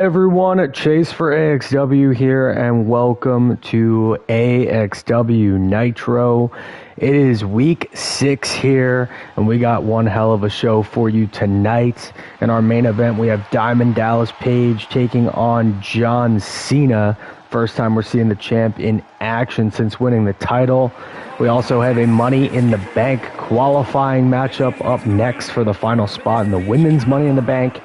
Everyone, Chase for AXW here, and welcome to AXW Nitro. It is week 6 here, and we got one hell of a show for you tonight. In our main event, we have Diamond Dallas Page taking on John Cena. First time we're seeing the champ in action since winning the title. We also have a Money in the Bank qualifying matchup up next for the final spot in the women's Money in the Bank.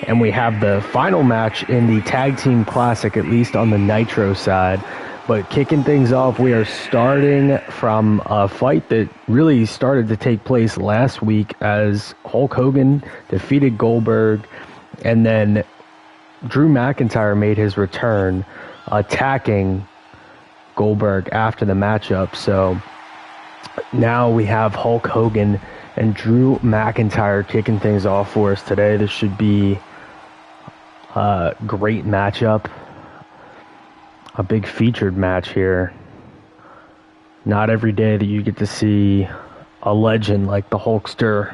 And we have the final match in the Tag Team Classic, at least on the Nitro side. But kicking things off, we are starting from a fight that really started to take place last week as Hulk Hogan defeated Goldberg. And then Drew McIntyre made his return, attacking Goldberg after the matchup. So now we have Hulk Hogan and Drew McIntyre kicking things off for us today. This should be a great matchup. A big featured match here. Not every day that you get to see a legend like the Hulkster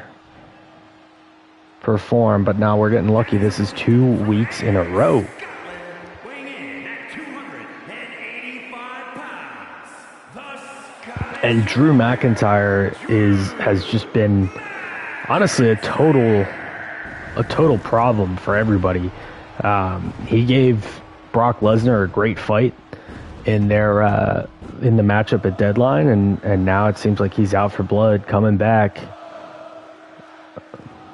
perform, but now we're getting lucky. This is 2 weeks in a row. And Drew McIntyre has just been honestly a total problem for everybody. He gave Brock Lesnar a great fight in the matchup at Deadline, and now it seems like he's out for blood, coming back.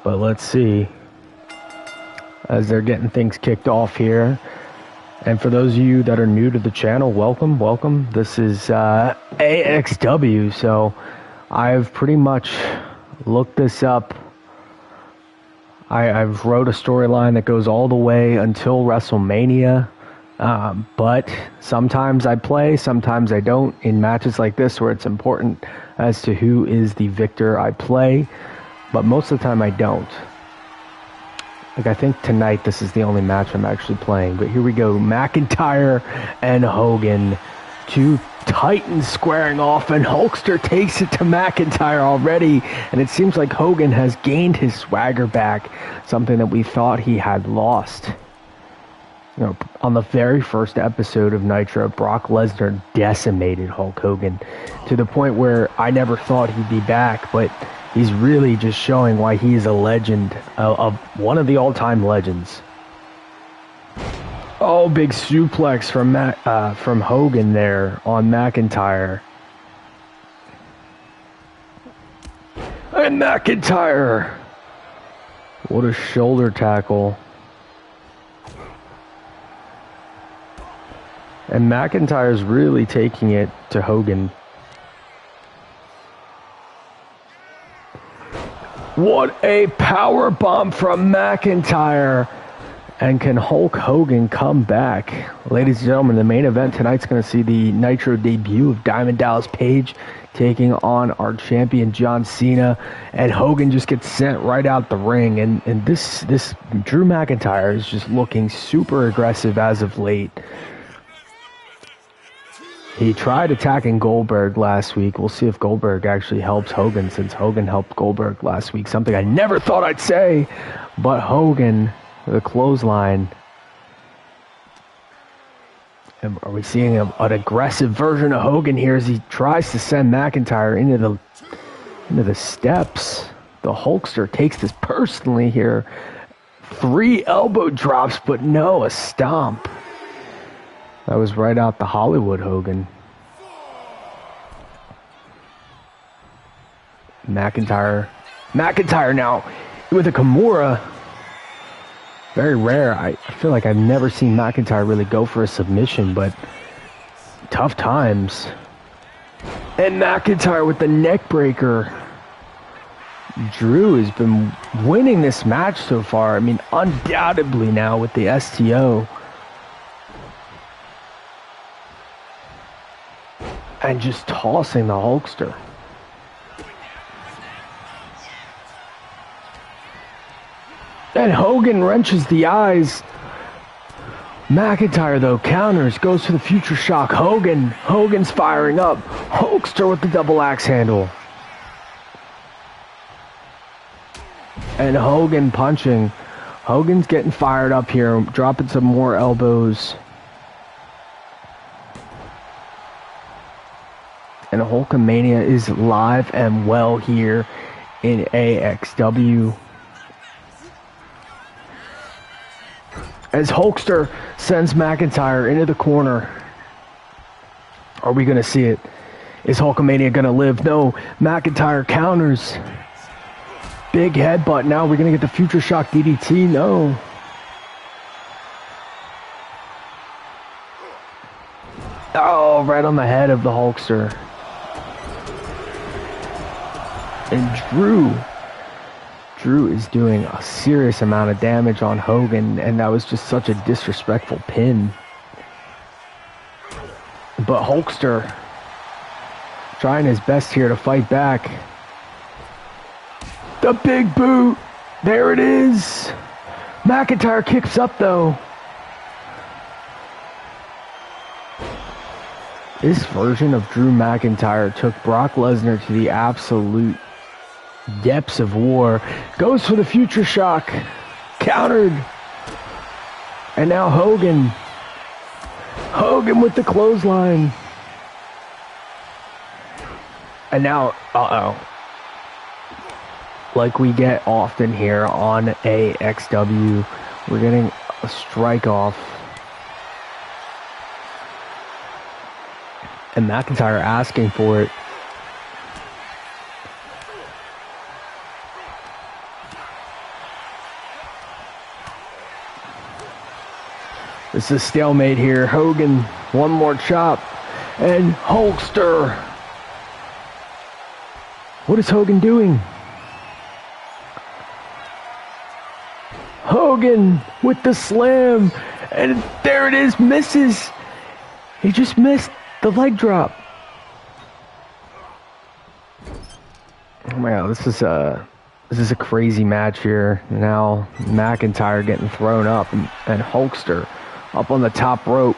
But let's see as they're getting things kicked off here. And for those of you that are new to the channel, welcome. This is AXW, so I've pretty much looked this up. I've wrote a storyline that goes all the way until WrestleMania, but sometimes I play, sometimes I don't. In matches like this where it's important as to who is the victor, I play, but most of the time I don't. Like, I think tonight this is the only match I'm actually playing. But here we go. McIntyre and Hogan. Two titans squaring off, and Hulkster takes it to McIntyre already. And it seems like Hogan has gained his swagger back, something that we thought he had lost. You know, on the very first episode of Nitro, Brock Lesnar decimated Hulk Hogan to the point where I never thought he'd be back, but he's really just showing why he is a legend, of one of the all-time legends. Oh, big suplex from Hogan there on McIntyre. And McIntyre! What a shoulder tackle. And McIntyre's really taking it to Hogan. What a power bomb from McIntyre. And can Hulk Hogan come back? Ladies and gentlemen, the main event tonight's going to see the Nitro debut of Diamond Dallas Page taking on our champion John Cena. And Hogan just gets sent right out the ring. And this Drew McIntyre is just looking super aggressive as of late. He tried attacking Goldberg last week. We'll see if Goldberg actually helps Hogan, since Hogan helped Goldberg last week. Something I never thought I'd say. But Hogan, the clothesline. And are we seeing an aggressive version of Hogan here as he tries to send McIntyre into the steps? The Hulkster takes this personally here. 3 elbow drops, but no, a stomp. That was right out the Hollywood Hogan. McIntyre now with a Kimura. Very rare. I feel like I've never seen McIntyre really go for a submission, but tough times. And McIntyre with the neck breaker. Drew has been winning this match so far. I mean, undoubtedly now with the STO. And just tossing the Hulkster. And Hogan wrenches the eyes. McIntyre, though, counters, goes for the future shock. Hogan's firing up. Hulkster with the double axe handle. And Hogan punching. Hogan's getting fired up here, dropping some more elbows. And Hulkamania is live and well here in AXW. As Hulkster sends McIntyre into the corner. Are we going to see it? Is Hulkamania going to live? No. McIntyre counters. Big headbutt. Now we're going to get the Future Shock DDT. No. Oh, right on the head of the Hulkster. And Drew is doing a serious amount of damage on Hogan, and that was just such a disrespectful pin. But Hulkster trying his best here to fight back. The big boot. There it is. McIntyre kicks up though. This version of Drew McIntyre took Brock Lesnar to the absolute depths of war. Goes for the Future Shock. Countered. And now Hogan. Hogan with the clothesline. And now, like we get often here on AXW, we're getting a strike off. And McIntyre asking for it. This is a stalemate here. Hogan, one more chop. And Hulkster. What is Hogan doing? Hogan with the slam. And there it is, misses. He just missed the leg drop. Oh my god, this is a crazy match here. Now McIntyre getting thrown up and Hulkster up on the top rope.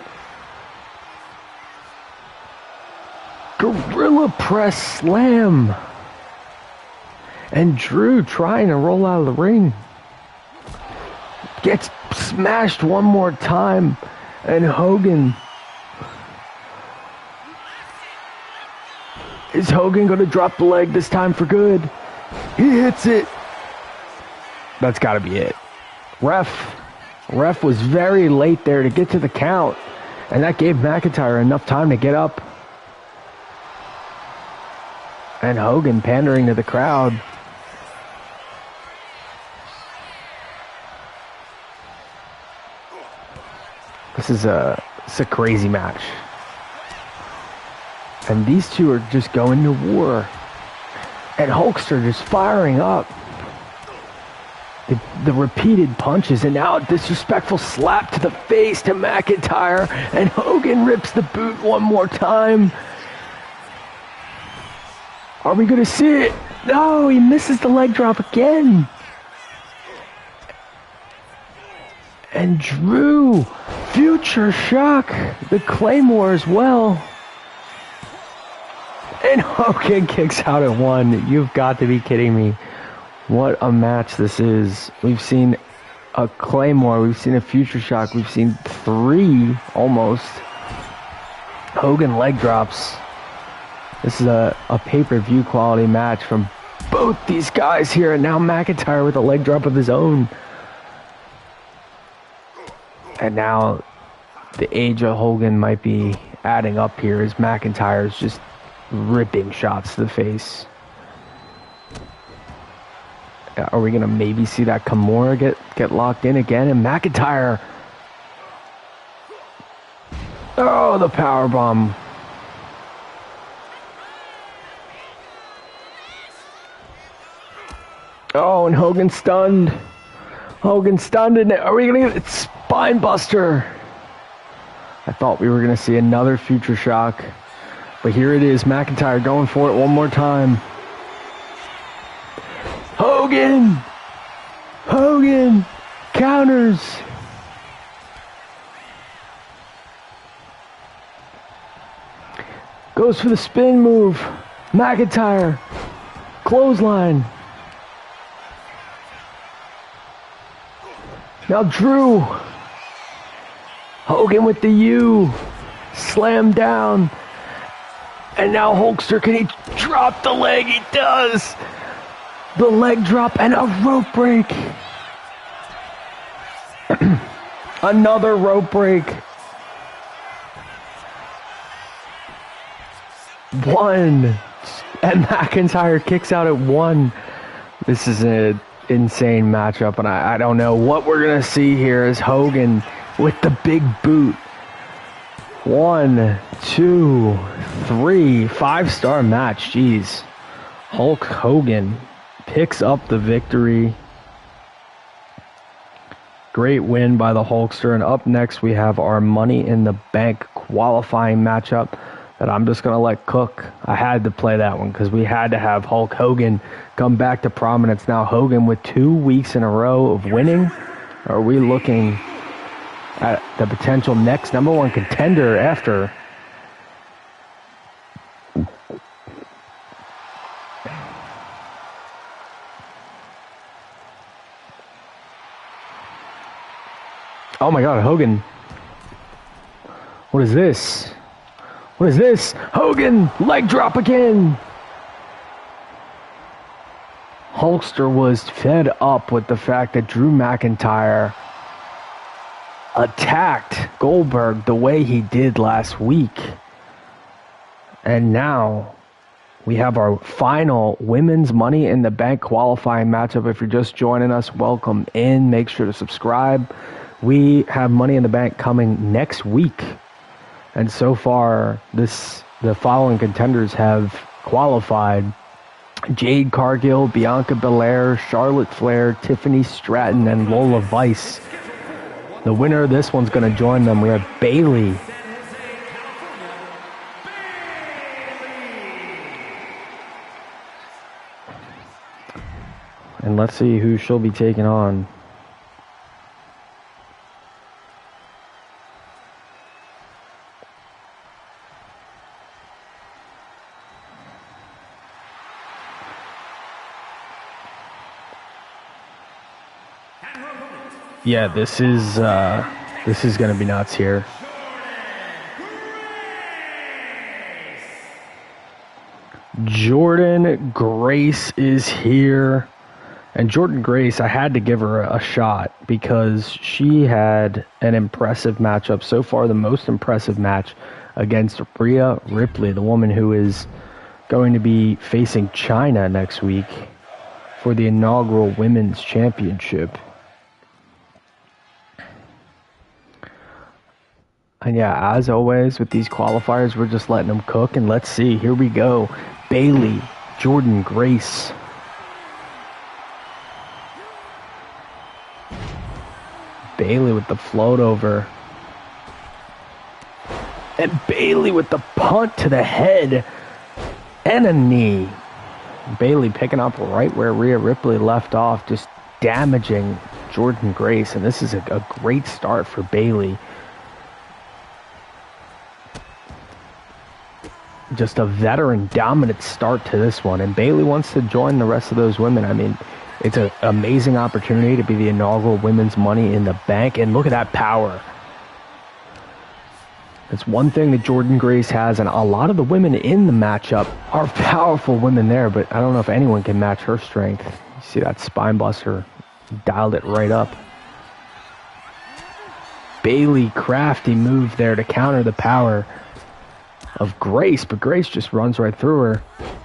Gorilla press slam. And Drew trying to roll out of the ring. Gets smashed one more time. And Hogan. Is Hogan going to drop the leg this time for good? He hits it. That's got to be it. Ref was very late there to get to the count. And that gave McIntyre enough time to get up. And Hogan pandering to the crowd. This is a crazy match. And these two are just going to war. And Hulkster just firing up. The repeated punches, and now a disrespectful slap to the face to McIntyre, and Hogan rips the boot one more time. Are we going to see it? No, he misses the leg drop again. And Drew, Future Shock, the Claymore as well. And Hogan kicks out at one. You've got to be kidding me. What a match this is. We've seen a Claymore. We've seen a Future Shock. We've seen three, almost, Hogan leg drops. This is a pay-per-view quality match from both these guys here. And now McIntyre with a leg drop of his own. And now the age of Hogan might be adding up here as McIntyre's just ripping shots to the face. Are we going to maybe see that Kimura get locked in again? And McIntyre. Oh, the powerbomb. Oh, and Hogan stunned. Hogan stunned. And are we going to get spine buster? I thought we were going to see another Future Shock. But here it is. McIntyre going for it one more time. Hogan counters. Goes for the spin move. McIntyre. Clothesline. Now Drew. Hogan with the U. Slam down. And now Hulkster, can he drop the leg? He does. The leg drop and a rope break. Another rope break. One. And McIntyre kicks out at one. This is an insane matchup, and I don't know what we're going to see here as Hogan with the big boot. 1, 2, 3. 5-star match. Jeez. Hulk Hogan picks up the victory. Great win by the Hulkster. And up next we have our Money in the Bank qualifying matchup that I'm just going to let cook. I had to play that one because we had to have Hulk Hogan come back to prominence. Now Hogan with 2 weeks in a row of winning. Are we looking at the potential next #1 contender after? Oh my God, Hogan. What is this? What is this? Hogan, leg drop again. Hulkster was fed up with the fact that Drew McIntyre attacked Goldberg the way he did last week. And now we have our final women's Money in the Bank qualifying matchup. If you're just joining us, welcome in. Make sure to subscribe. We have Money in the Bank coming next week. And so far, the following contenders have qualified: Jade Cargill, Bianca Belair, Charlotte Flair, Tiffany Stratton, and Lola Vice. The winner of this one's going to join them. We have Bayley. And let's see who she'll be taking on. Yeah, this is going to be nuts here. Jordynne Grace is here. And Jordynne Grace, I had to give her a shot because she had an impressive matchup. So far, the most impressive match against Rhea Ripley, the woman who is going to be facing China next week for the inaugural Women's Championship. And yeah, as always with these qualifiers, we're just letting them cook. And let's see, here we go. Bayley, Jordynne Grace. Bayley with the float over. And Bayley with the punt to the head and a knee. Bayley picking up right where Rhea Ripley left off, just damaging Jordynne Grace. And this is a great start for Bayley. Just a veteran dominant start to this one. And Bayley wants to join the rest of those women. I mean, it's an amazing opportunity to be the inaugural Women's Money in the Bank. And look at that power. It's one thing that Jordynne Grace has, and a lot of the women in the matchup are powerful women there, but I don't know if anyone can match her strength. You see that spine buster, dialed it right up. Bayley, crafty move there to counter the power of Grace, but Grace just runs right through her.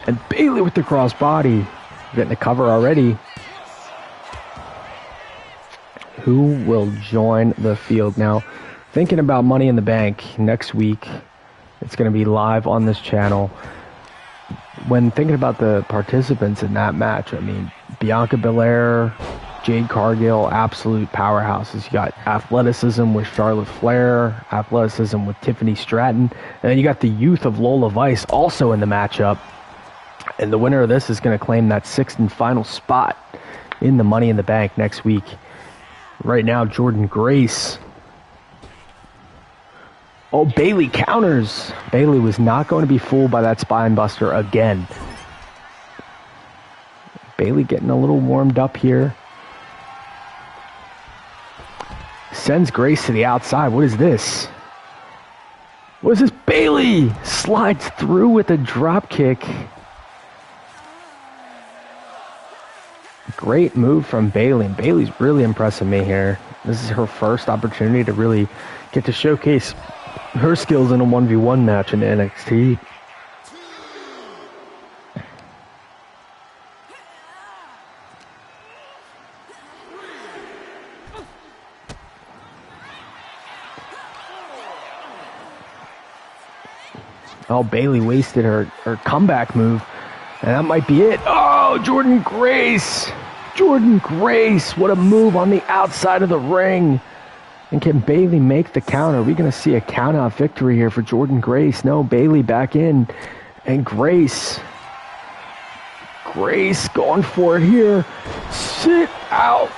And Bayley with the crossbody, getting the cover already. Who will join the field now? Thinking about Money in the Bank next week. It's going to be live on this channel. When thinking about the participants in that match, I mean, Bianca Belair, Jade Cargill, absolute powerhouses. You got athleticism with Charlotte Flair, athleticism with Tiffany Stratton, and then you got the youth of Lola Vice also in the matchup. And the winner of this is going to claim that 6th and final spot in the Money in the Bank next week. Right now, Jordynne Grace. Oh, Bayley counters. Bayley was not going to be fooled by that spine buster again. Bayley getting a little warmed up here. Sends Grace to the outside. What is this? What is this? Bayley slides through with a drop kick. Great move from Bayley. Bayley's really impressing me here. This is her first opportunity to really get to showcase her skills in a 1v1 match in NXT. Oh, Bayley wasted her comeback move, and that might be it. Oh, Jordynne Grace. Jordynne Grace, what a move on the outside of the ring. And can Bayley make the counter? Are we going to see a count-out victory here for Jordynne Grace? No, Bayley back in. And Grace going for it here. Sit out.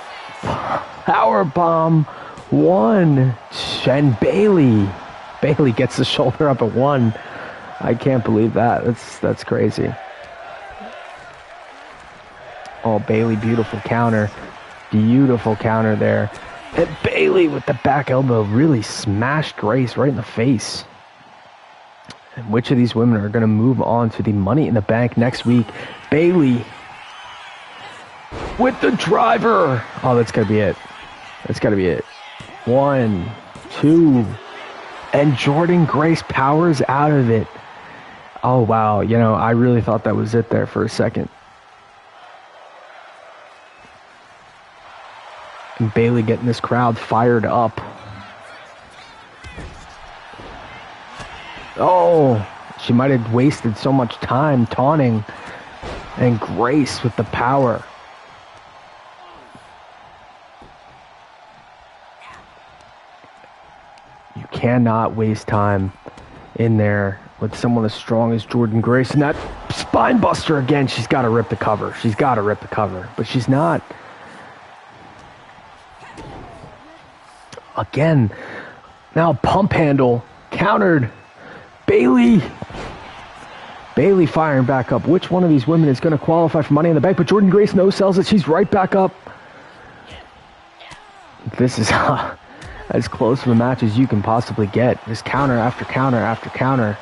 Powerbomb. 1. And Bayley gets the shoulder up at 1. I can't believe that. That's crazy. Oh, Bayley, beautiful counter. Beautiful counter there. And Bayley with the back elbow really smashed Grace right in the face. And which of these women are going to move on to the Money in the Bank next week? Bayley with the driver. Oh, that's got to be it. That's got to be it. 1, 2. And Jordynne Grace powers out of it. Oh, wow. You know, I really thought that was it there for a second. And Bayley getting this crowd fired up. Oh, she might have wasted so much time taunting. And Grace with the power. You cannot waste time in there with someone as strong as Jordynne Grace. And that spine buster again, she's got to rip the cover. She's got to rip the cover. But she's not. Again, now pump handle, countered. Bayley firing back up. Which one of these women is going to qualify for Money in the Bank? But Jordynne Grace no-sells it. She's right back up. This is as close to a match as you can possibly get. Just counter after counter after counter.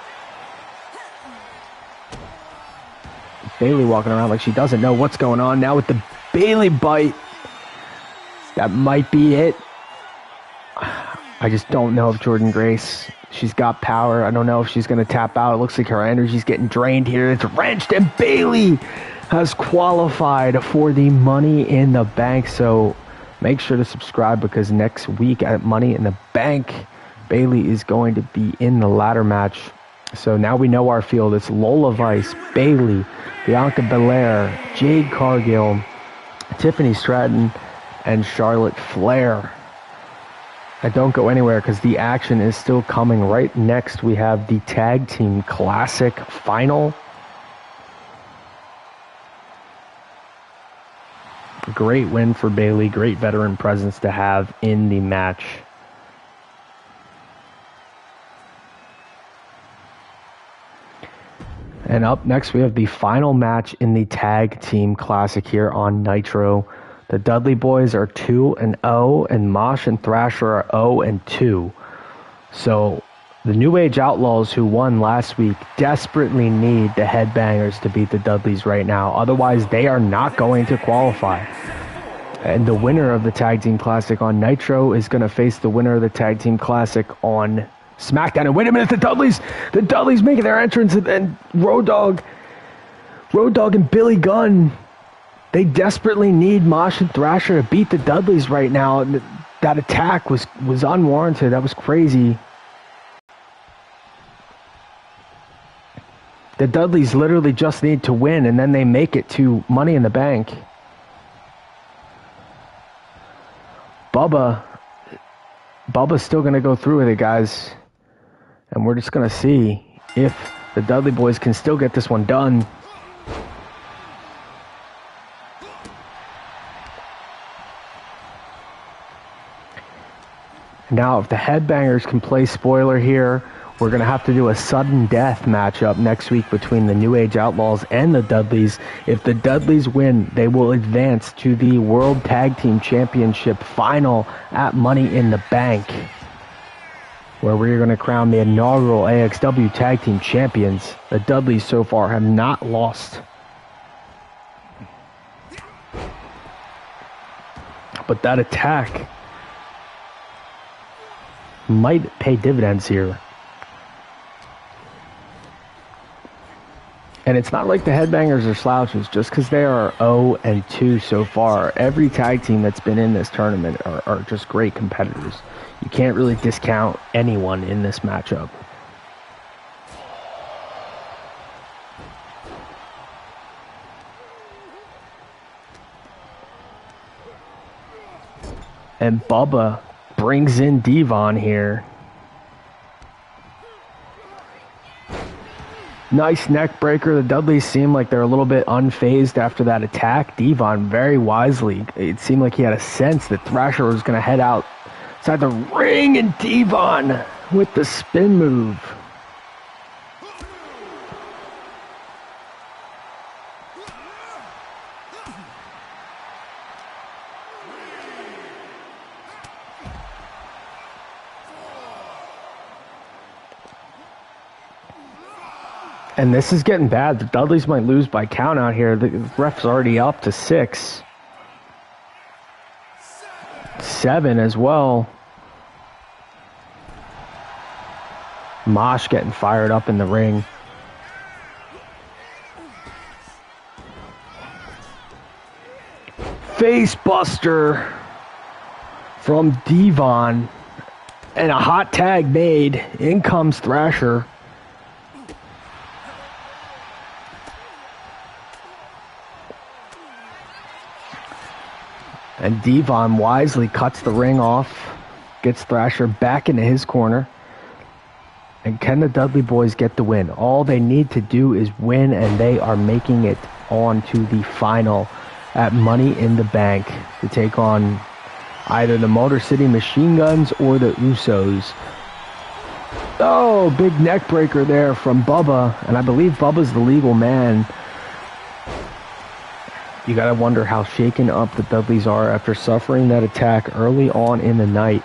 Bayley walking around like she doesn't know what's going on. Now with the Bayley bite. That might be it. I just don't know if Jordynne Grace, she's got power. I don't know if she's going to tap out. It looks like her energy's getting drained here. It's wrenched, and Bayley has qualified for the Money in the Bank. So make sure to subscribe, because next week at Money in the Bank, Bayley is going to be in the ladder match. So now we know our field. It's Lola Vice, Bayley, Bianca Belair, Jade Cargill, Tiffany Stratton, and Charlotte Flair. Don't go anywhere, because the action is still coming. Right next, we have the Tag Team Classic Final. Great win for Bayley. Great veteran presence to have in the match. And up next, we have the final match in the Tag Team Classic here on Nitro. The Dudley Boyz are 2-0, and Mosh and Thrasher are 0-2. So the New Age Outlaws, who won last week, desperately need the Headbangers to beat the Dudleys right now. Otherwise, they are not going to qualify. And the winner of the Tag Team Classic on Nitro is going to face the winner of the Tag Team Classic on SmackDown. And wait a minute, the Dudleys making their entrance, and Road Dogg and Billy Gunn. They desperately need Mosh and Thrasher to beat the Dudleys right now. That attack was unwarranted. That was crazy. The Dudleys literally just need to win, and then they make it to Money in the Bank. Bubba's still going to go through with it, guys. And we're just going to see if the Dudley Boyz can still get this one done. Now, if the Headbangers can play spoiler here, we're going to have to do a sudden death matchup next week between the New Age Outlaws and the Dudleys. If the Dudleys win, they will advance to the World Tag Team Championship final at Money in the Bank, where we're going to crown the inaugural AXW Tag Team Champions. The Dudleys so far have not lost. But that attack might pay dividends here. And it's not like the Headbangers are slouches. Just because they are 0-2 so far, every tag team that's been in this tournament are just great competitors. You can't really discount anyone in this matchup. And Bubba brings in Devon here. Nice neck breaker. The Dudleys seem like they're a little bit unfazed after that attack. Devon, very wisely, it seemed like he had a sense that Thrasher was going to head outside the ring, and Devon with the spin move. And this is getting bad. The Dudleys might lose by count out here. The ref's already up to 6. 7 as well. Mosh getting fired up in the ring. Face buster from Devon. And a hot tag made. In comes Thrasher. And Devon wisely cuts the ring off, gets Thrasher back into his corner. And can the Dudley Boyz get the win? All they need to do is win, and they are making it on to the final at Money in the Bank to take on either the Motor City Machine Guns or the Usos. Oh, big neck breaker there from Bubba, and I believe Bubba's the legal man. You gotta wonder how shaken up the Dudleys are after suffering that attack early on in the night.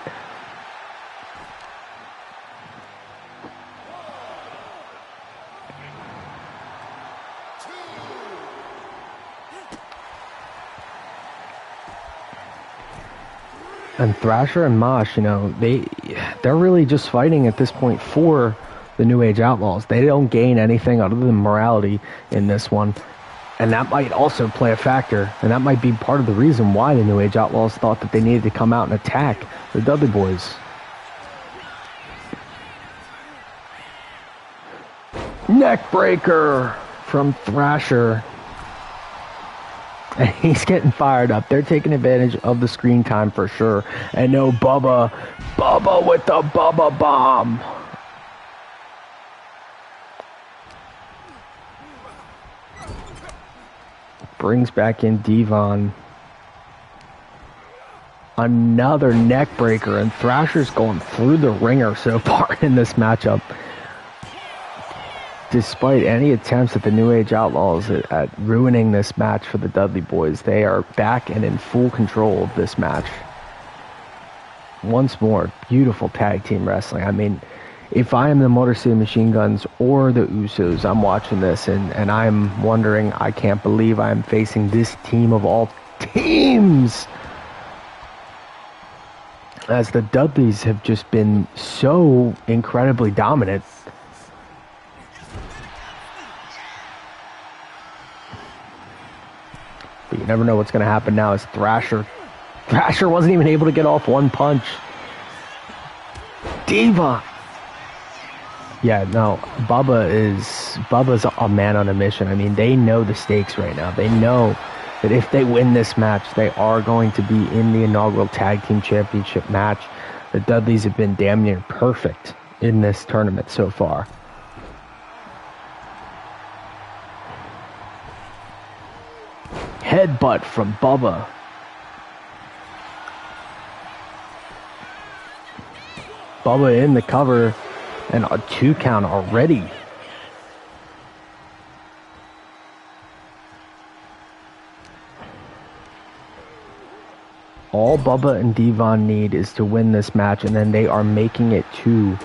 And Thrasher and Mosh, you know, they're really just fighting at this point for the New Age Outlaws. They don't gain anything other than morality in this one. And that might also play a factor, and that might be part of the reason why the New Age Outlaws thought that they needed to come out and attack the Dudley Boyz. Neck breaker from Thrasher. And he's getting fired up. They're taking advantage of the screen time for sure. And no, Bubba with the Bubba bomb. Brings back in Devon. Another neck breaker, and Thrasher's going through the ringer so far in this matchup. Despite any attempts at the New Age Outlaws at ruining this match for the Dudley Boyz, they are back and in full control of this match. Once more, beautiful tag team wrestling. I mean, if I am the Motor City Machine Guns or the Usos, I'm watching this and I'm wondering, I can't believe I'm facing this team of all teams. As the Dudleys have just been so incredibly dominant. But you never know what's going to happen now as Thrasher wasn't even able to get off one punch. Diva. Yeah, no, Bubba's a man on a mission. I mean, they know the stakes right now. They know that if they win this match, they are going to be in the inaugural Tag Team Championship match. The Dudleys have been damn near perfect in this tournament so far. Headbutt from Bubba. Bubba in the cover. And a 2 count already. All Bubba and Devon need is to win this match, and then they are making it to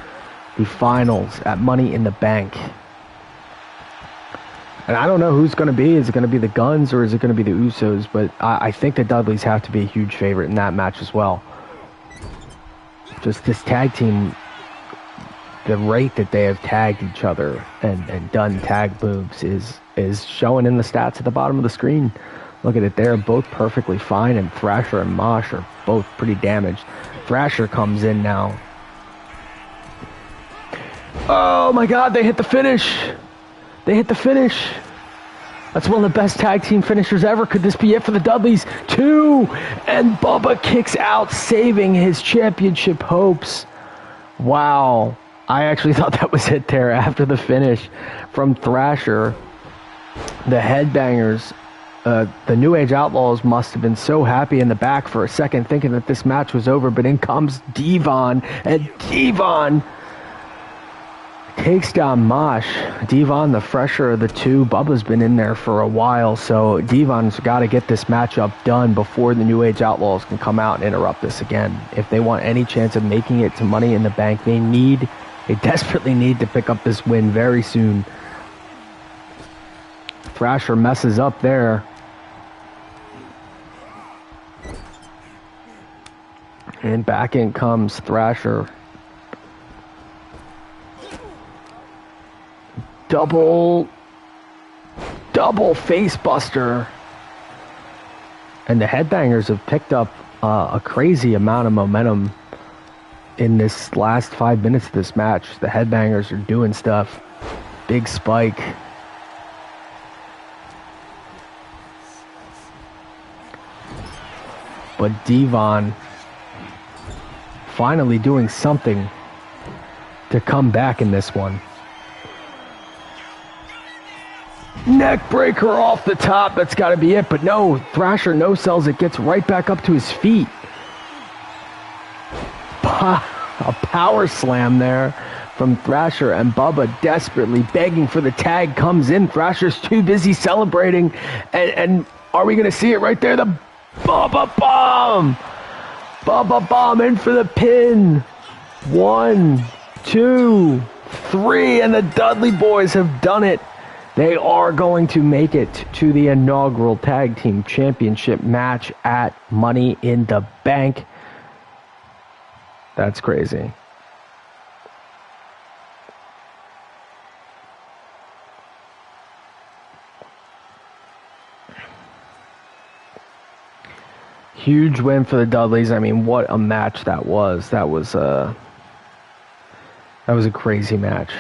the finals at Money in the Bank. And I don't know who's going to be. Is it going to be the Guns or is it going to be the Usos? But I think the Dudleys have to be a huge favorite in that match as well. Just this tag team, the rate that they have tagged each other and done tag moves is showing in the stats at the bottom of the screen. Look at it, they're both perfectly fine, and Thrasher and Mosh are both pretty damaged. Thrasher comes in now. Oh my god, they hit the finish! They hit the finish! That's one of the best tag team finishers ever. Could this be it for the Dudleys? 2! And Bubba kicks out, saving his championship hopes. Wow. I actually thought that was it there after the finish from Thrasher. The Headbangers, the New Age Outlaws must have been so happy in the back for a second thinking that this match was over, but in comes Devon, and Devon takes down Mosh. Devon, the fresher of the two. Bubba's been in there for a while, so Devon's got to get this matchup done before the New Age Outlaws can come out and interrupt this again. If they want any chance of making it to Money in the Bank, they desperately need to pick up this win very soon. Thrasher messes up there. And back in comes Thrasher. Double face buster. And the Headbangers have picked up a crazy amount of momentum in this last 5 minutes of this match. The Headbangers are doing stuff. Big spike. But Devon finally doing something to come back in this one. Neck breaker off the top. That's got to be it. But no, Thrasher no-sells it. Gets right back up to his feet. A power slam there from Thrasher, and Bubba desperately begging for the tag comes in. Thrasher's too busy celebrating. And are we going to see it right there? The Bubba Bomb! Bubba Bomb in for the pin. 1, 2, 3, and the Dudley Boyz have done it. They are going to make it to the inaugural Tag Team Championship match at Money in the Bank. That's crazy. Huge win for the Dudleys. I mean, what a match that was. That was a crazy match.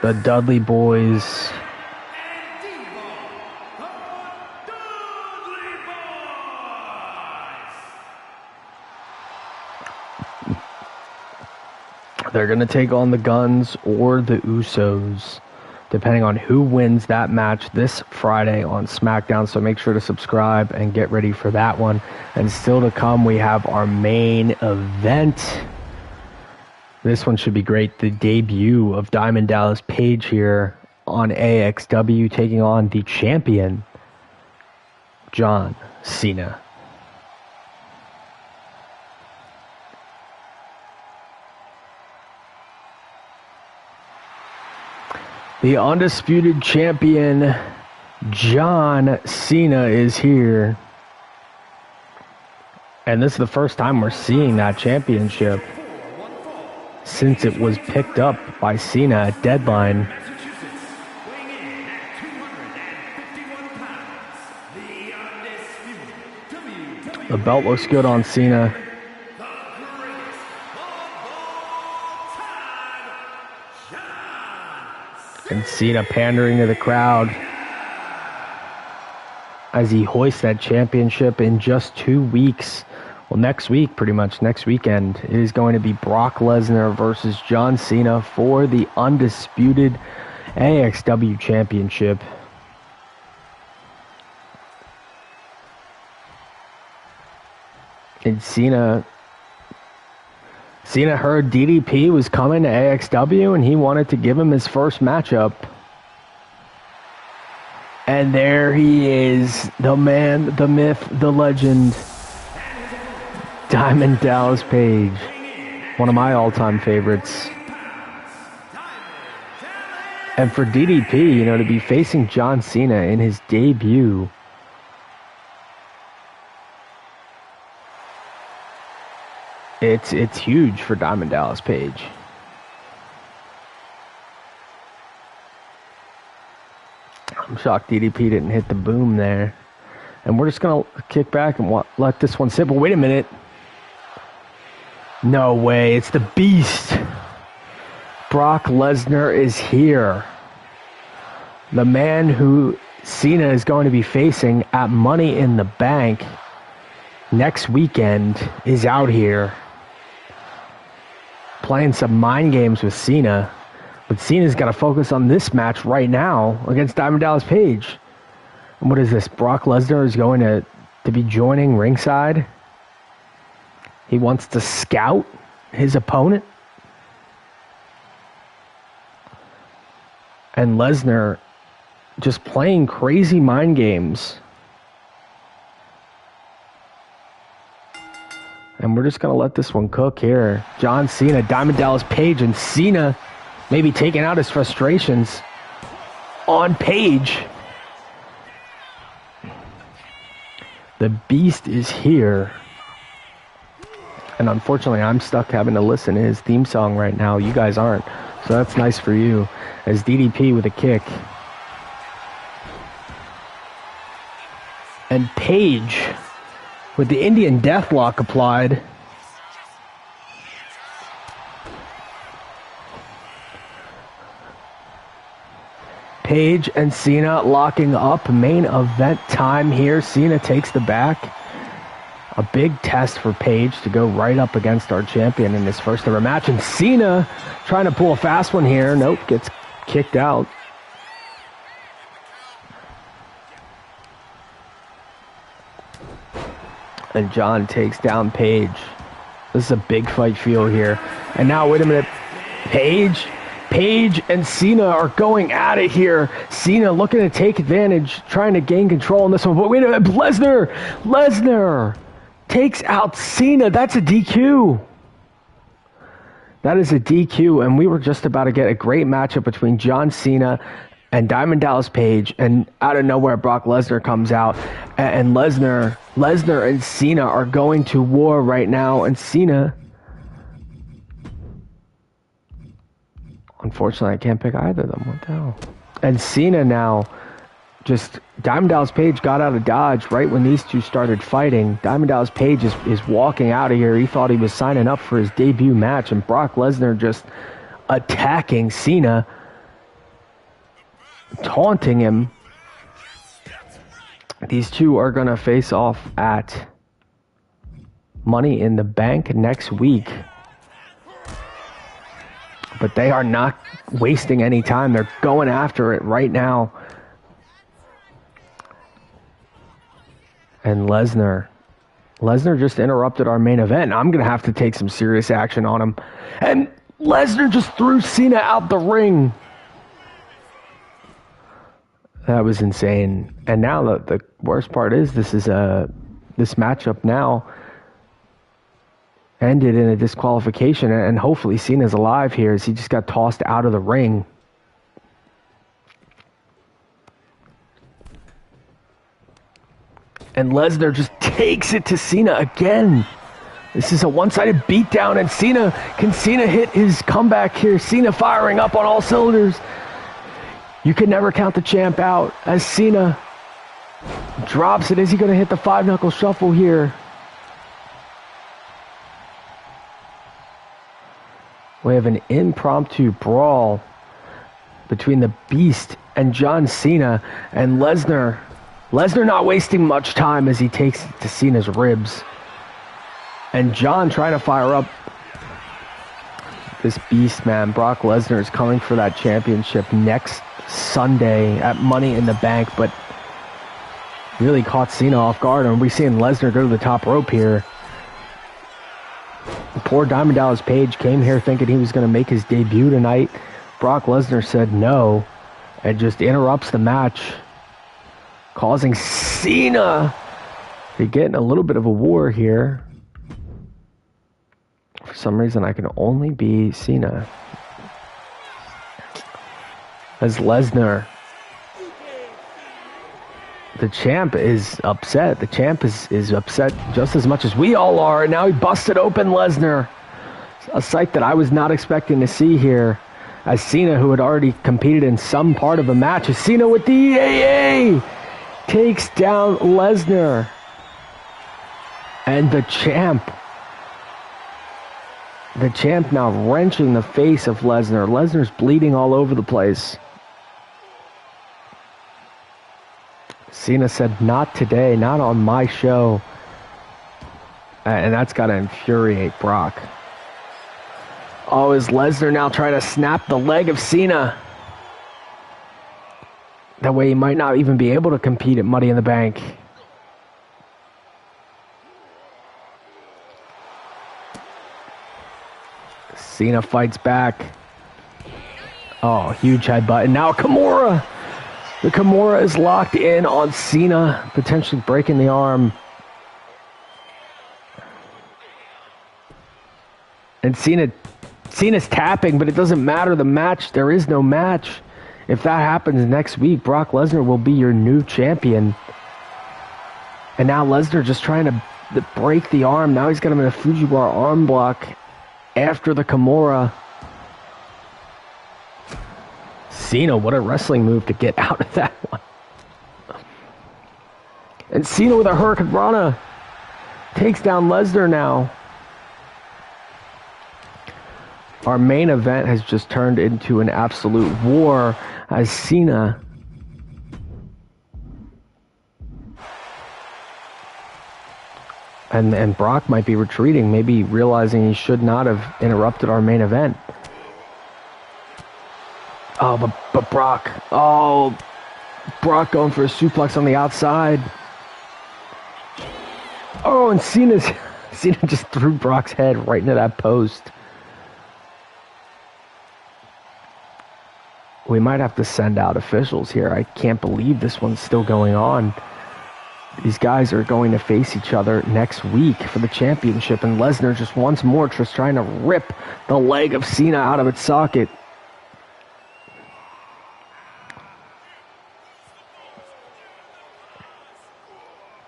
The Dudley Boyz. They're going to take on the Guns or the Usos, depending on who wins that match this Friday on SmackDown. So make sure to subscribe and get ready for that one. And still to come, we have our main event. This one should be great. The debut of Diamond Dallas Page here on AXW, taking on the champion, John Cena. The undisputed champion, John Cena, is here. And this is the first time we're seeing that championship since it was picked up by Cena at Deadline. The belt looks good on Cena. And Cena pandering to the crowd as he hoists that championship in just 2 weeks. Well, next week, pretty much next weekend, it is going to be Brock Lesnar versus John Cena for the undisputed AXW championship. And Cena heard DDP was coming to AXW, and he wanted to give him his first matchup. And there he is, the man, the myth, the legend, Diamond Dallas Page. One of my all-time favorites. And for DDP, to be facing John Cena in his debut, it's huge for Diamond Dallas Page. I'm shocked DDP didn't hit the boom there. And we're just going to kick back and let this one sit. But wait a minute. No way. It's the Beast. Brock Lesnar is here. The man who Cena is going to be facing at Money in the Bank next weekend is out here playing some mind games with Cena. But Cena's got to focus on this match right now against Diamond Dallas Page. And what is this? Brock Lesnar is going to be joining ringside. He wants to scout his opponent. And Lesnar just playing crazy mind games. And we're just going to let this one cook here. John Cena, Diamond Dallas Page, and Cena maybe taking out his frustrations on Page. The Beast is here. And unfortunately, I'm stuck having to listen to his theme song right now. You guys aren't. So that's nice for you. As DDP with a kick. And Page with the Indian Deathlock applied. Page and Cena locking up. Main event time here. Cena takes the back. A big test for Page to go right up against our champion in his first ever match. And Cena trying to pull a fast one here. Nope, gets kicked out. And John takes down Page. This is a big fight feel here. And now, wait a minute. Page and Cena are going at it here. Cena looking to take advantage, trying to gain control on this one. But wait a minute. Lesnar takes out Cena. That's a DQ. That is a DQ. And we were just about to get a great matchup between John Cena and Diamond Dallas Page. And out of nowhere, Brock Lesnar comes out. And Lesnar and Cena are going to war right now. And Cena, unfortunately, I can't pick either of them. What the hell? And Cena now, just Diamond Dallas Page got out of dodge right when these two started fighting. Diamond Dallas Page is walking out of here. He thought he was signing up for his debut match. And Brock Lesnar just attacking Cena, taunting him. These two are going to face off at Money in the Bank next week. But they are not wasting any time. They're going after it right now. And Lesnar just interrupted our main event. I'm going to have to take some serious action on him. And Lesnar just threw Cena out the ring. That was insane. And now the worst part is this matchup now ended in a disqualification, and hopefully Cena's alive here as he just got tossed out of the ring. And Lesnar just takes it to Cena again. This is a one-sided beatdown, and can Cena hit his comeback here? Cena firing up on all cylinders. You can never count the champ out as Cena drops it. Is he going to hit the five-knuckle shuffle here? We have an impromptu brawl between the Beast and John Cena, and Lesnar not wasting much time as he takes it to Cena's ribs. And John trying to fire up this Beast, man. Brock Lesnar is coming for that championship next Sunday at Money in the Bank, but really caught Cena off guard. And we're seeing Lesnar go to the top rope here. Poor Diamond Dallas Page came here thinking he was going to make his debut tonight. Brock Lesnar said no and just interrupts the match, causing Cena to get in a little bit of a war here. For some reason, I can only be Cena. As Lesnar, the champ, is upset. The champ is upset just as much as we all are. And now he busted open Lesnar. A sight that I was not expecting to see here. As Cena, who had already competed in some part of a match, as Cena with the EAA takes down Lesnar. And the champ now wrenching the face of Lesnar. Lesnar's bleeding all over the place. Cena said, not today, not on my show. And that's got to infuriate Brock. Oh, is Lesnar now trying to snap the leg of Cena? That way he might not even be able to compete at Money in the Bank. Cena fights back. Oh, huge headbutt. And now Kimura. The Kimura is locked in on Cena, potentially breaking the arm. And Cena's tapping, but it doesn't matter. The match, there is no match. If that happens next week, Brock Lesnar will be your new champion. And now Lesnar just trying to break the arm. Now he's got him in a Fujiwara arm block after the Kimura. Cena, what a wrestling move to get out of that one. And Cena with a Hurricane Rana takes down Lesnar now. Our main event has just turned into an absolute war as Cena and Brock might be retreating, maybe realizing he should not have interrupted our main event. Oh, but Brock. Oh, Brock going for a suplex on the outside. Oh, and Cena just threw Brock's head right into that post. We might have to send out officials here. I can't believe this one's still going on. These guys are going to face each other next week for the championship, and Lesnar just once more just trying to rip the leg of Cena out of its socket.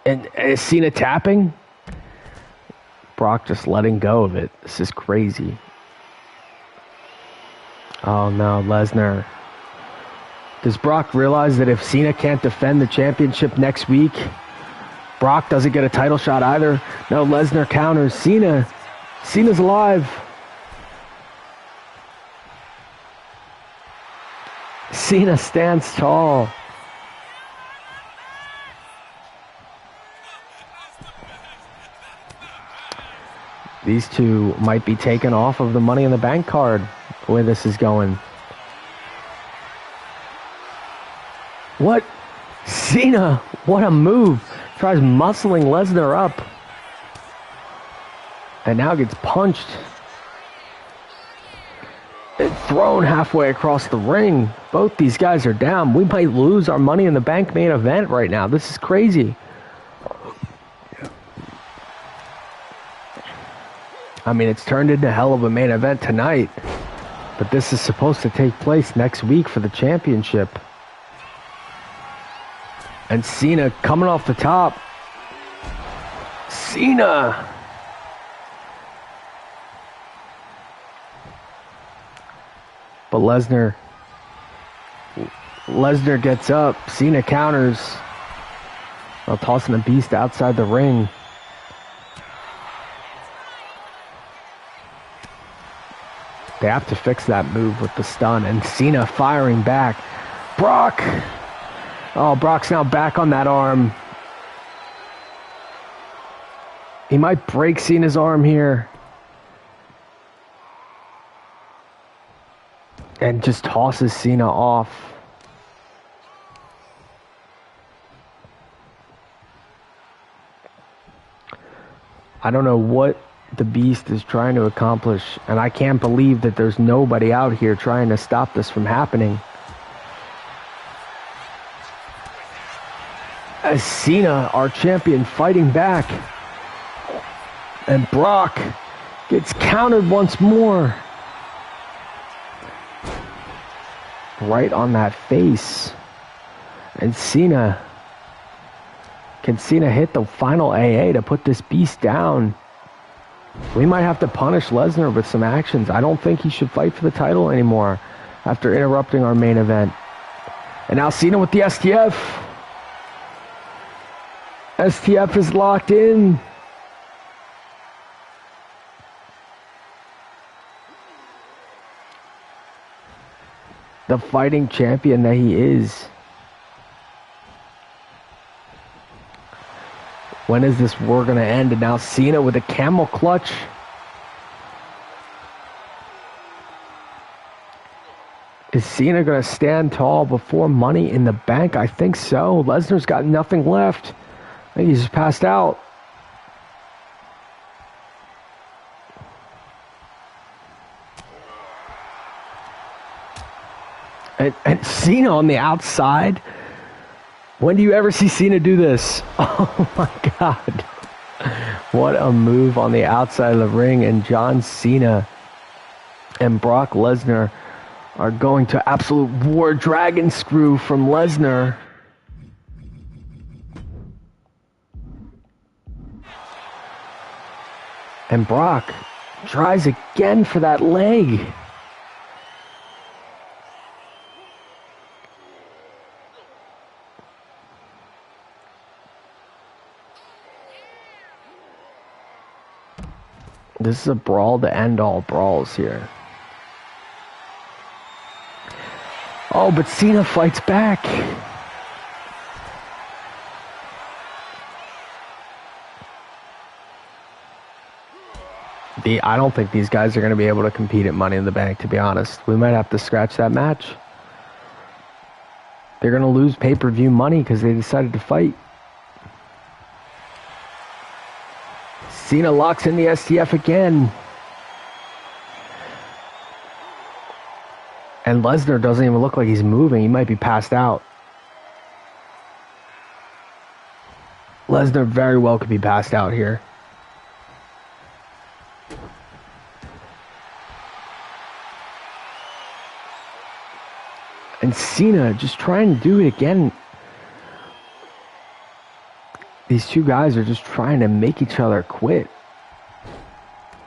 And is Cena tapping? Brock just letting go of it. This is crazy. Oh no, Lesnar. Does Brock realize that if Cena can't defend the championship next week, Brock doesn't get a title shot either? No, Lesnar counters. Cena's alive. Cena stands tall. These two might be taken off of the Money in the Bank card, the way this is going. What? Cena, what a move. Tries muscling Lesnar up. And now gets punched. And thrown halfway across the ring. Both these guys are down. We might lose our Money in the Bank main event right now. This is crazy. I mean, it's turned into a hell of a main event tonight. But this is supposed to take place next week for the championship. And Cena coming off the top. Cena! But Lesnar gets up. Cena counters while tossing the beast outside the ring. They have to fix that move with the stun. And Cena firing back. Brock! Oh, Brock's now back on that arm. He might break Cena's arm here. And just tosses Cena off. I don't know what the Beast is trying to accomplish, and I can't believe that there's nobody out here trying to stop this from happening. As Cena, our champion, fighting back, and Brock gets countered once more. Right on that face. And Cena, can Cena hit the final AA to put this Beast down? We might have to punish Lesnar with some actions. I don't think he should fight for the title anymore after interrupting our main event. And now Cena with the STF. STF is locked in. The fighting champion that he is. When is this war going to end? And now Cena with a camel clutch. Is Cena going to stand tall before Money in the Bank? I think so. Lesnar's got nothing left. I think he's just passed out. And Cena on the outside. When do you ever see Cena do this? Oh my God. What a move on the outside of the ring. And John Cena and Brock Lesnar are going to absolute war dragon screw from Lesnar. And Brock tries again for that leg. This is a brawl to end all brawls here. Oh, but Cena fights back. I don't think these guys are going to be able to compete at Money in the Bank, to be honest. We might have to scratch that match. They're going to lose pay-per-view money because they decided to fight. Cena locks in the STF again. And Lesnar doesn't even look like he's moving. He might be passed out. Lesnar very well could be passed out here. And Cena just trying to do it again. These two guys are just trying to make each other quit.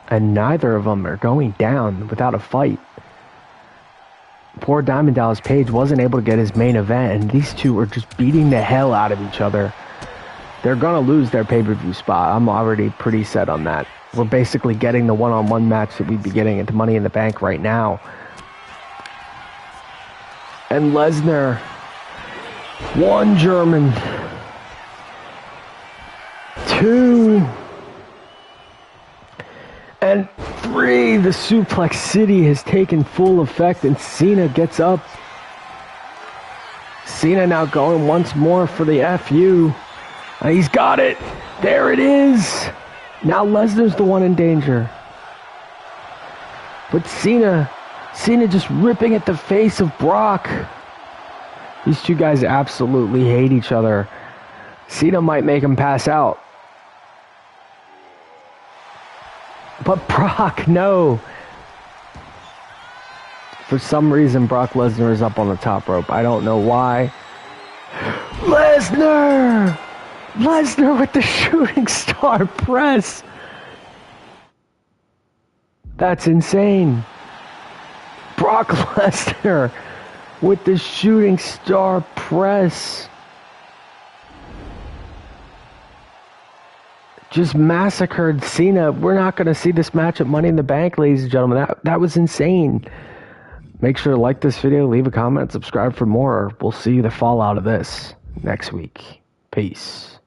And neither of them are going down without a fight. Poor Diamond Dallas Page wasn't able to get his main event, and these two are just beating the hell out of each other. They're going to lose their pay-per-view spot. I'm already pretty set on that. We're basically getting the one-on-one match that we'd be getting into Money in the Bank right now. And Lesnar, one German, two, and three. The Suplex City has taken full effect, and Cena gets up. Cena now going once more for the FU. And he's got it. There it is. Now Lesnar's the one in danger. But Cena just ripping at the face of Brock. These two guys absolutely hate each other. Cena might make him pass out. But Brock, no. For some reason, Brock Lesnar is up on the top rope. I don't know why. Lesnar! Lesnar with the shooting star press. That's insane. Brock Lesnar with the shooting star press. Just massacred Cena. We're not going to see this match at Money in the Bank, ladies and gentlemen. That was insane. Make sure to like this video, leave a comment, subscribe for more. We'll see the fallout of this next week. Peace.